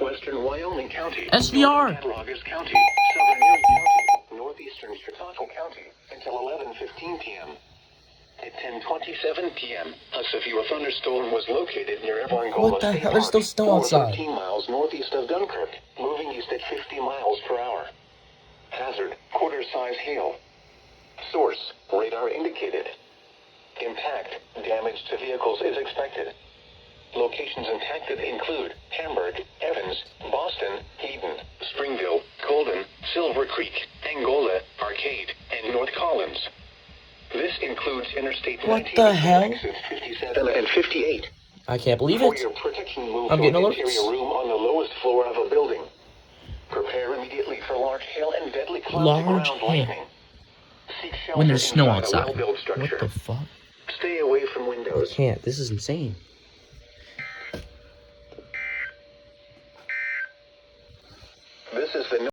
southwestern Wyoming County, SVR. Cattaraugus County, southern Erie County, northeastern Chautauqua County until 11:15 p.m. At 10:27 p.m., a severe thunderstorm was located near Evangola What the State hell? There's still Park, snow outside. 13 miles northeast of Dunkirk, moving east at 50 miles per hour. Hazard, quarter-size hail. Source, radar indicated. Impact, damage to vehicles is expected. Locations impacted include Hamburg, Evans, Boston, Eden, Springville, Colden, Silver Creek, Angola, Arcade, and North Collins. This includes Interstate 19, What the hell? exits 57 and 58. I can't believe For it. your protection, move I'm to getting an alerts. interior room on the lowest floor of a building. Prepare immediately for large hail and deadly clouds Large ground hail. lightning. Seek shelter When there's snow inside a outside. well-built structure. What the fuck? Stay away from I windows. can't. This is insane. This is the